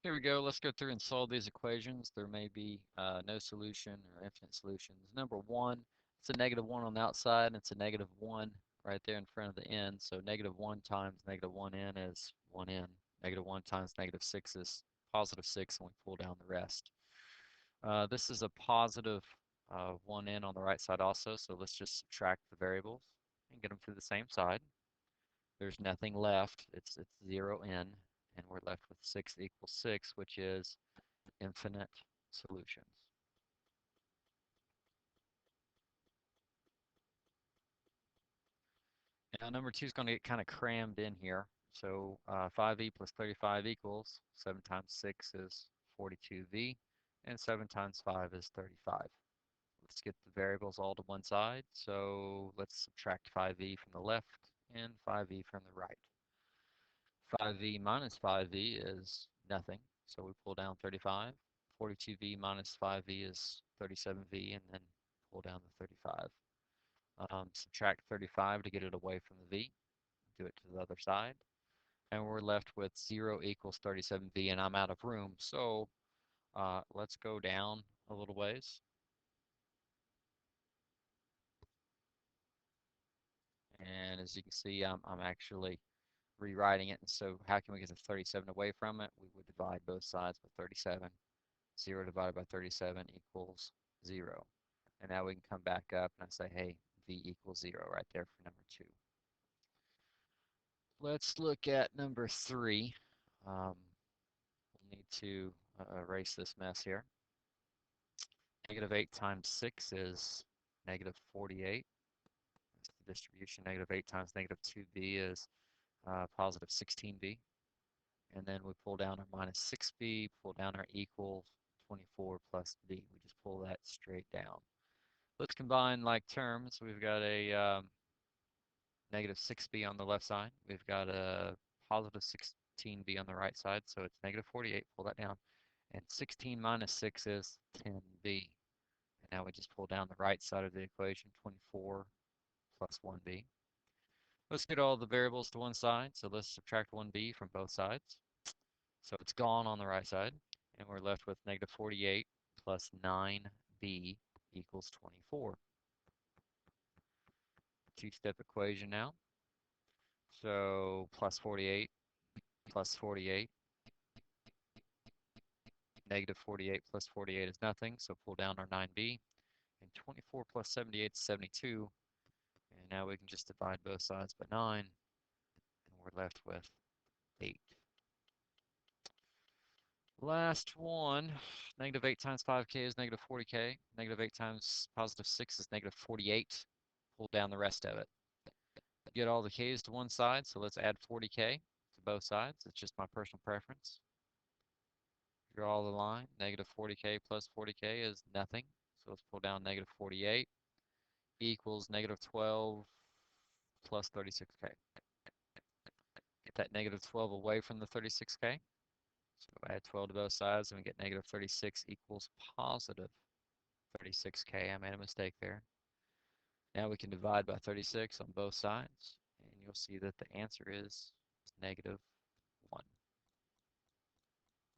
Here we go. Let's go through and solve these equations. There may be no solution or infinite solutions. Number one, it's a negative 1 on the outside, and it's a negative 1 right there in front of the n. So negative 1 times negative 1n is 1n. Negative 1 times negative 6 is positive 6, and we pull down the rest. This is a positive 1n on the right side also, so let's just subtract the variables and get them to the same side. There's nothing left. It's 0n, and we're left with 6 equals 6, which is infinite solutions. Now number 2 is going to get kind of crammed in here. So 5e plus 35 equals 7 times 6 is 42v, and 7 times 5 is 35. Let's get the variables all to one side. So let's subtract 5e from the left and 5e from the right. 5v minus 5v is nothing, so we pull down 35. 42v minus 5v is 37v, and then pull down the 35. Subtract 35 to get it away from the v. Do it to the other side. And we're left with 0 equals 37v, and I'm out of room. So let's go down a little ways. And as you can see, I'm actually rewriting it. And so how can we get the 37 away from it? We would divide both sides by 37. 0 divided by 37 equals 0. And now we can come back up and I say, hey, v equals 0 right there for number 2. Let's look at number 3. We'll need to erase this mess here. Negative 8 times 6 is negative 48. That's the distribution. Negative 8 times negative 2b is positive 16b. And then we pull down our minus 6b, pull down our equal 24 plus b. We just pull that straight down. Let's combine like terms. We've got a negative 6b on the left side. We've got a positive 16b on the right side, so it's negative 48. Pull that down. And 16 minus 6 is 10b. And now we just pull down the right side of the equation, 24 plus 1b. Let's get all the variables to one side, so let's subtract 1b from both sides. So it's gone on the right side, and we're left with negative 48 plus 9b equals 24. Two-step equation now. So plus 48 plus 48. Negative 48 plus 48 is nothing, so pull down our 9b. And 24 plus 78 is 72. And now we can just divide both sides by 9, and we're left with 8. Last one, negative 8 times 5k is negative 40k. Negative 8 times positive 6 is negative 48. Pull down the rest of it. Get all the k's to one side, so let's add 40k to both sides. It's just my personal preference. Draw the line. Negative 40k plus 40k is nothing. So let's pull down negative 48 equals negative 12 plus 36k. Get that negative 12 away from the 36k. So add 12 to both sides and we get negative 36 equals positive 36k. I made a mistake there. Now we can divide by 36 on both sides, and you'll see that the answer is negative